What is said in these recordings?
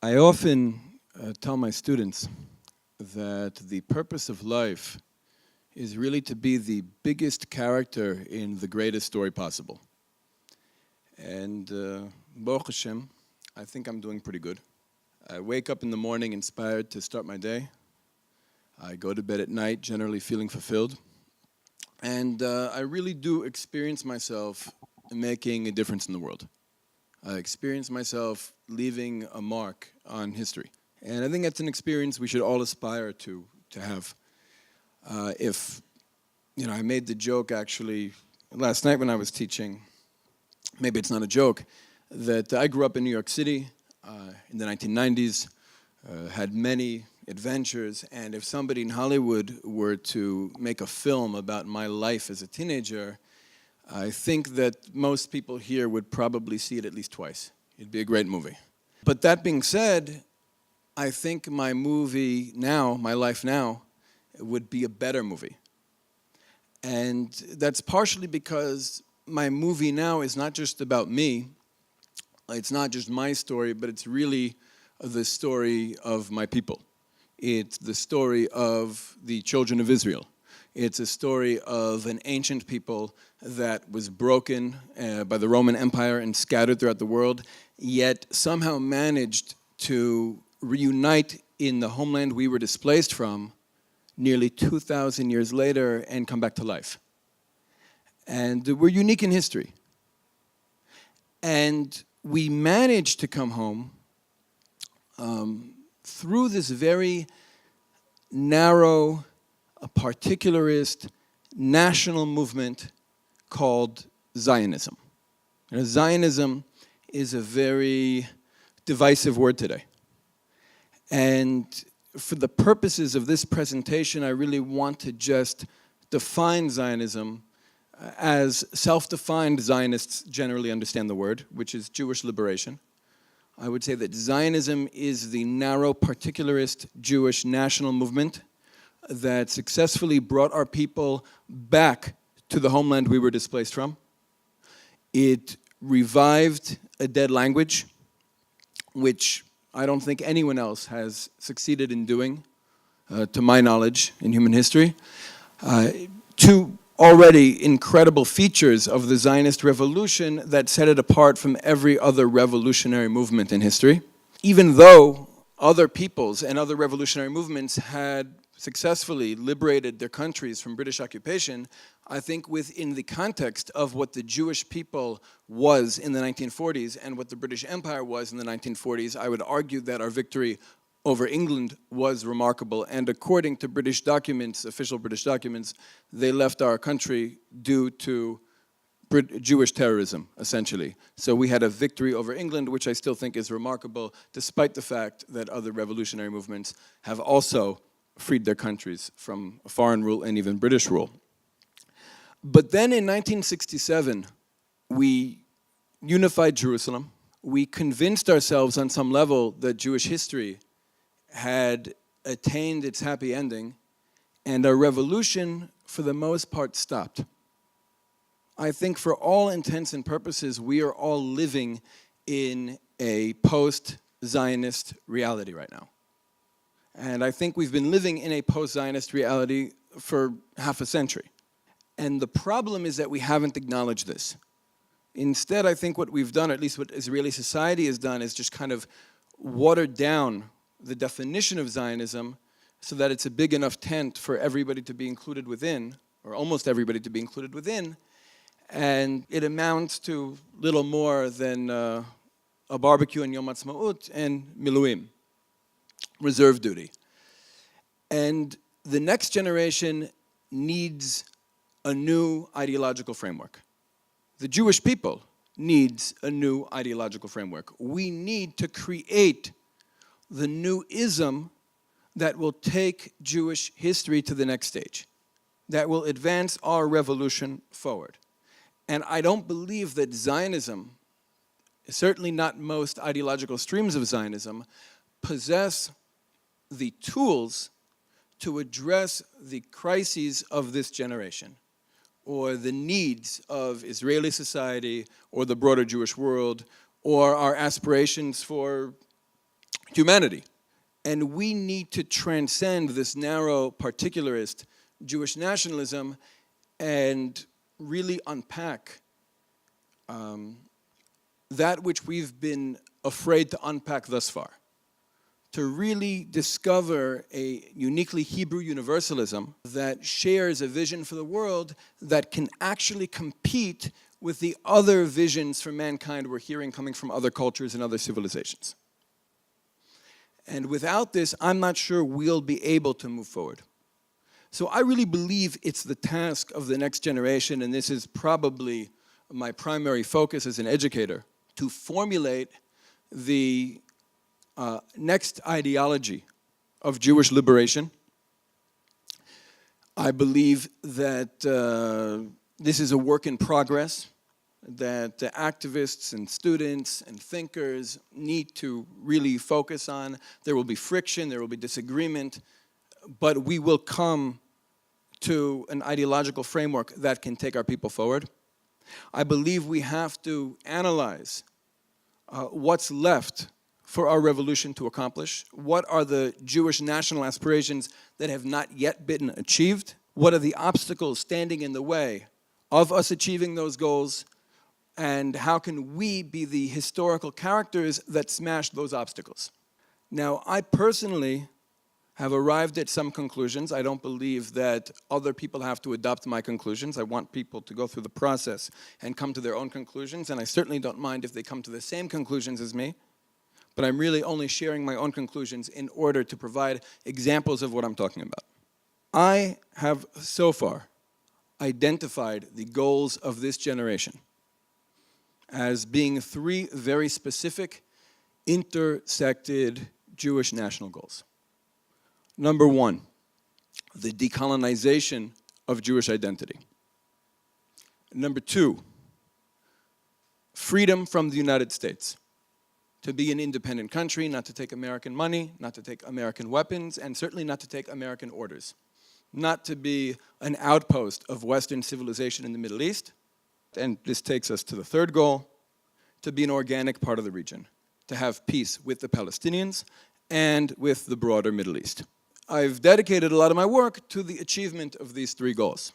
I often tell my students that the purpose of life is really to be the biggest character in the greatest story possible. And Baruch Hashem, I think I'm doing pretty good. I wake up in the morning inspired to start my day. I go to bed at night generally feeling fulfilled. And I really do experience myself making a difference in the world. I experience myself leaving a mark on history. And I think that's an experience we should all aspire to have. I made the joke actually last night when I was teaching, maybe it's not a joke, that I grew up in New York City in the 1990s, had many adventures, and if somebody in Hollywood were to make a film about my life as a teenager, I think that most people here would probably see it at least twice. It'd be a great movie. But that being said, I think my movie now, my life now, would be a better movie. And that's partially because my movie now is not just about me, it's not just my story, but it's really the story of my people. It's the story of the children of Israel. It's a story of an ancient people that was broken by the Roman Empire and scattered throughout the world, yet somehow managed to reunite in the homeland we were displaced from nearly 2,000 years later and come back to life. And we're unique in history. And we managed to come home through this very narrow, a particularist national movement called Zionism. Zionism is a very divisive word today. And for the purposes of this presentation, I really want to just define Zionism as self-defined Zionists generally understand the word, which is Jewish liberation. I would say that Zionism is the narrow, particularist Jewish national movement that successfully brought our people back to the homeland we were displaced from. It revived a dead language, which I don't think anyone else has succeeded in doing, to my knowledge, in human history. Two already incredible features of the Zionist revolution that set it apart from every other revolutionary movement in history. Even though other peoples and other revolutionary movements had successfully liberated their countries from British occupation, I think within the context of what the Jewish people was in the 1940s and what the British Empire was in the 1940s, I would argue that our victory over England was remarkable. And according to British documents, official British documents, they left our country due to Jewish terrorism, essentially. So we had a victory over England, which I still think is remarkable, despite the fact that other revolutionary movements have also freed their countries from foreign rule and even British rule. But then in 1967, we unified Jerusalem. We convinced ourselves on some level that Jewish history had attained its happy ending, and our revolution, for the most part, stopped. I think for all intents and purposes, we are all living in a post-Zionist reality right now. And I think we've been living in a post-Zionist reality for half a century. And the problem is that we haven't acknowledged this. Instead, I think what we've done, or at least what Israeli society has done, is just kind of watered down the definition of Zionism so that it's a big enough tent for everybody to be included within, or almost everybody to be included within, and it amounts to little more than a barbecue on Yom Ha'atzmaut and miluim, reserve duty. And the next generation needs a new ideological framework. The Jewish people needs a new ideological framework. We need to create the new ism that will take Jewish history to the next stage, that will advance our revolution forward. And I don't believe that Zionism, certainly not most ideological streams of Zionism, possess the tools to address the crises of this generation, or the needs of Israeli society, or the broader Jewish world, or our aspirations for humanity. And we need to transcend this narrow, particularist Jewish nationalism and really unpack that which we've been afraid to unpack thus far. To really discover a uniquely Hebrew universalism that shares a vision for the world that can actually compete with the other visions for mankind we're hearing coming from other cultures and other civilizations. And without this, I'm not sure we'll be able to move forward. So I really believe it's the task of the next generation, and this is probably my primary focus as an educator, to formulate the next ideology of Jewish liberation. I believe that this is a work in progress, that activists and students and thinkers need to really focus on. There will be friction, there will be disagreement, but we will come to an ideological framework that can take our people forward. I believe we have to analyze what's left for our revolution to accomplish. What are the Jewish national aspirations that have not yet been achieved? What are the obstacles standing in the way of us achieving those goals? And how can we be the historical characters that smash those obstacles? Now, I personally have arrived at some conclusions. I don't believe that other people have to adopt my conclusions. I want people to go through the process and come to their own conclusions, and I certainly don't mind if they come to the same conclusions as me, but I'm really only sharing my own conclusions in order to provide examples of what I'm talking about. I have so far identified the goals of this generation as being three very specific, intersected Jewish national goals. Number one, the decolonization of Jewish identity. Number two, freedom from the United States. To be an independent country, not to take American money, not to take American weapons, and certainly not to take American orders. Not to be an outpost of Western civilization in the Middle East. And this takes us to the third goal, to be an organic part of the region, to have peace with the Palestinians and with the broader Middle East. I've dedicated a lot of my work to the achievement of these three goals.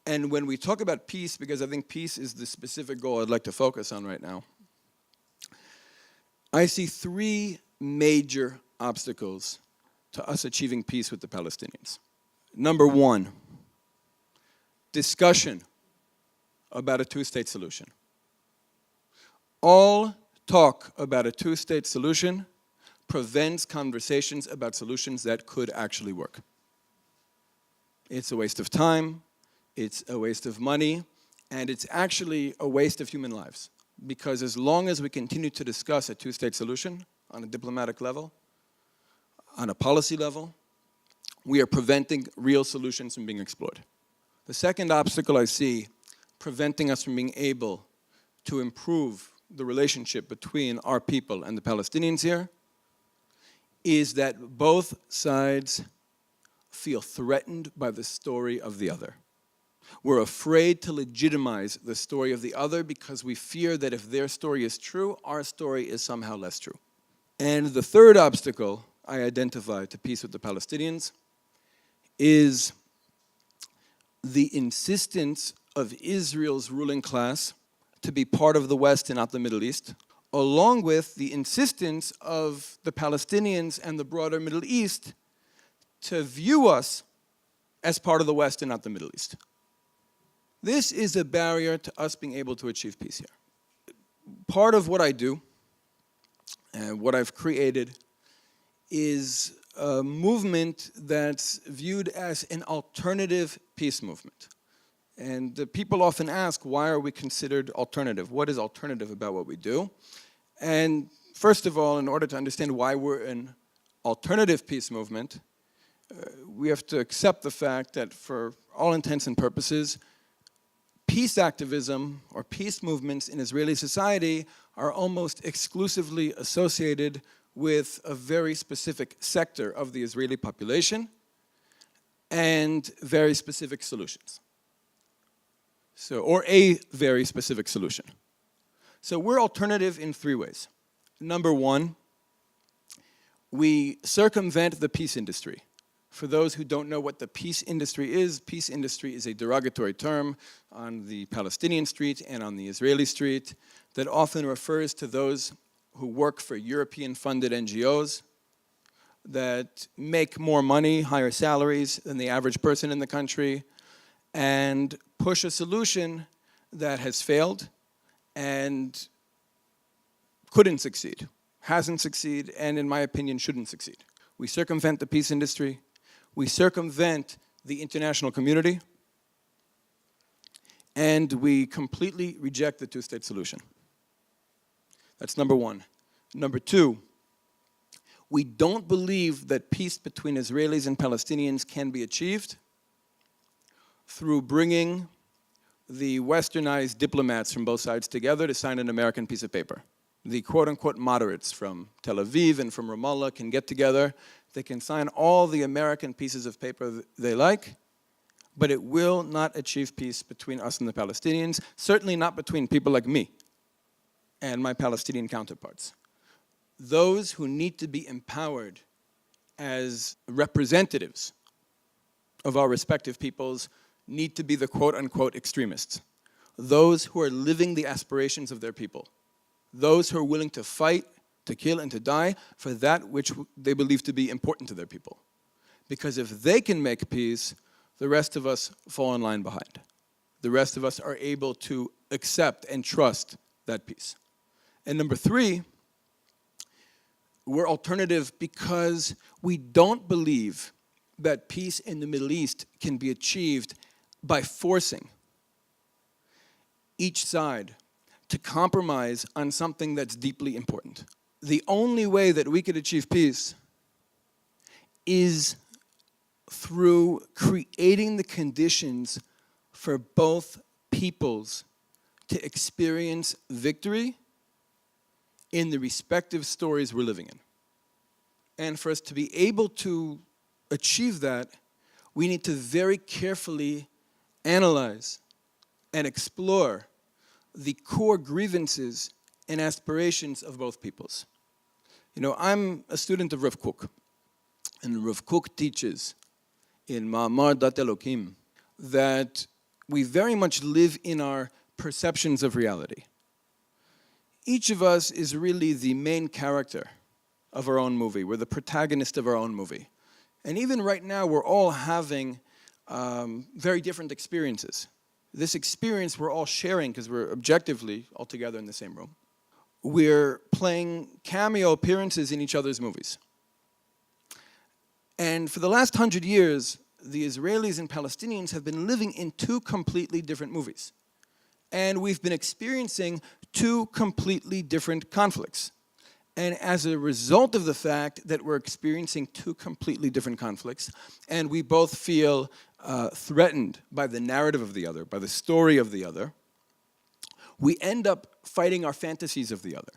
And when we talk about peace, because I think peace is the specific goal I'd like to focus on right now, I see three major obstacles to us achieving peace with the Palestinians. Number one, discussion about a two-state solution. All talk about a two-state solution prevents conversations about solutions that could actually work. It's a waste of time, it's a waste of money, and it's actually a waste of human lives. Because as long as we continue to discuss a two-state solution on a diplomatic level, on a policy level, we are preventing real solutions from being explored. The second obstacle I see preventing us from being able to improve the relationship between our people and the Palestinians here is that both sides feel threatened by the story of the other. We're afraid to legitimize the story of the other because we fear that if their story is true, our story is somehow less true. And the third obstacle I identify to peace with the Palestinians is the insistence of Israel's ruling class to be part of the West and not the Middle East, along with the insistence of the Palestinians and the broader Middle East to view us as part of the West and not the Middle East. This is a barrier to us being able to achieve peace here. Part of what I do and what I've created is a movement that's viewed as an alternative peace movement. And people often ask, why are we considered alternative? What is alternative about what we do? And first of all, in order to understand why we're an alternative peace movement, we have to accept the fact that for all intents and purposes, peace activism or peace movements in Israeli society are almost exclusively associated with a very specific sector of the Israeli population and very specific solutions. Or a very specific solution. So we're alternative in three ways. Number one, We circumvent the peace industry. For those who don't know what the peace industry is a derogatory term on the Palestinian street and on the Israeli street that often refers to those who work for European-funded NGOs that make more money, higher salaries than the average person in the country, and push a solution that has failed and couldn't succeed, hasn't succeeded, and in my opinion shouldn't succeed. We circumvent the peace industry. We circumvent the international community, and we completely reject the two-state solution. That's number one. Number two, we don't believe that peace between Israelis and Palestinians can be achieved through bringing the westernized diplomats from both sides together to sign an American piece of paper. The quote-unquote moderates from Tel Aviv and from Ramallah can get together. They can sign all the American pieces of paper they like, but it will not achieve peace between us and the Palestinians, certainly not between people like me and my Palestinian counterparts. Those who need to be empowered as representatives of our respective peoples need to be the quote-unquote extremists. Those who are living the aspirations of their people. Those who are willing to fight, to kill, and to die for that which they believe to be important to their people. Because if they can make peace, the rest of us fall in line behind. The rest of us are able to accept and trust that peace. And number three, we're alternative because we don't believe that peace in the Middle East can be achieved by forcing each side to compromise on something that's deeply important. The only way that we could achieve peace is through creating the conditions for both peoples to experience victory in the respective stories we're living in. And for us to be able to achieve that, we need to very carefully analyze and explore the core grievances and aspirations of both peoples. You know, I'm a student of Rav Kook, and Rav Kook teaches in Ma'amar Dat Elokim that we very much live in our perceptions of reality. Each of us is really the main character of our own movie. We're the protagonist of our own movie. And even right now, we're all having very different experiences. This experience we're all sharing because we're objectively all together in the same room. We're playing cameo appearances in each other's movies. And for the last 100 years, the Israelis and Palestinians have been living in two completely different movies. And we've been experiencing two completely different conflicts. And as a result of the fact that we're experiencing two completely different conflicts, and we both feel threatened by the narrative of the other, by the story of the other, we end up fighting our fantasies of the other.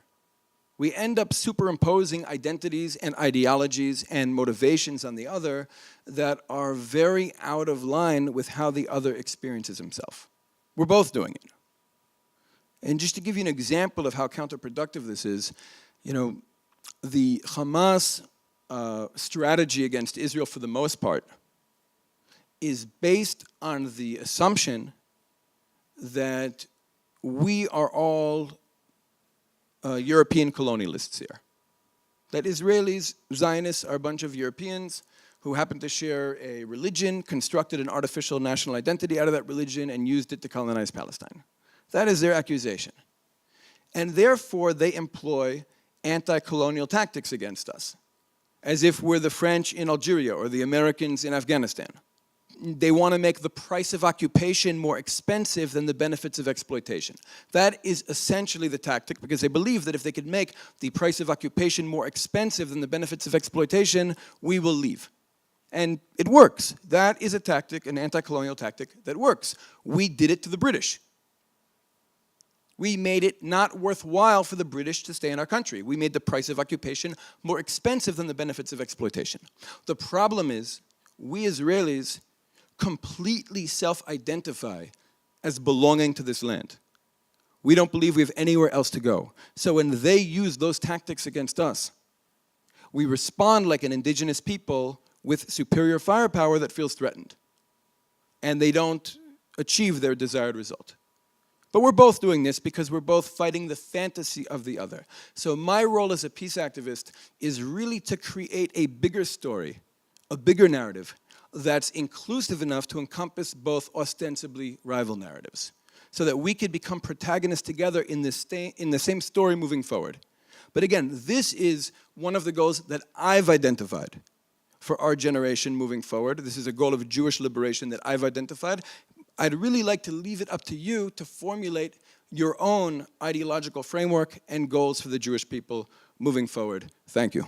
We end up superimposing identities and ideologies and motivations on the other that are very out of line with how the other experiences himself. We're both doing it. And just to give you an example of how counterproductive this is, you know, the Hamas strategy against Israel, for the most part, is based on the assumption that we are all European colonialists here. That Israelis, Zionists, are a bunch of Europeans who happen to share a religion, constructed an artificial national identity out of that religion, and used it to colonize Palestine. That is their accusation. And therefore, they employ anti-colonial tactics against us, as if we're the French in Algeria or the Americans in Afghanistan. They want to make the price of occupation more expensive than the benefits of exploitation. That is essentially the tactic, because they believe that if they could make the price of occupation more expensive than the benefits of exploitation, we will leave. And it works. That is a tactic, an anti-colonial tactic that works. We did it to the British. We made it not worthwhile for the British to stay in our country. We made the price of occupation more expensive than the benefits of exploitation. The problem is, we Israelis completely self-identify as belonging to this land. We don't believe we have anywhere else to go. So when they use those tactics against us, We respond like an indigenous people with superior firepower that feels threatened. And they don't achieve their desired result. But we're both doing this because we're both fighting the fantasy of the other. So my role as a peace activist is really to create a bigger story, a bigger narrative that's inclusive enough to encompass both ostensibly rival narratives, so that we could become protagonists together in the same story moving forward. But again, this is one of the goals that I've identified for our generation moving forward. This is a goal of Jewish liberation that I've identified. I'd really like to leave it up to you to formulate your own ideological framework and goals for the Jewish people moving forward. Thank you.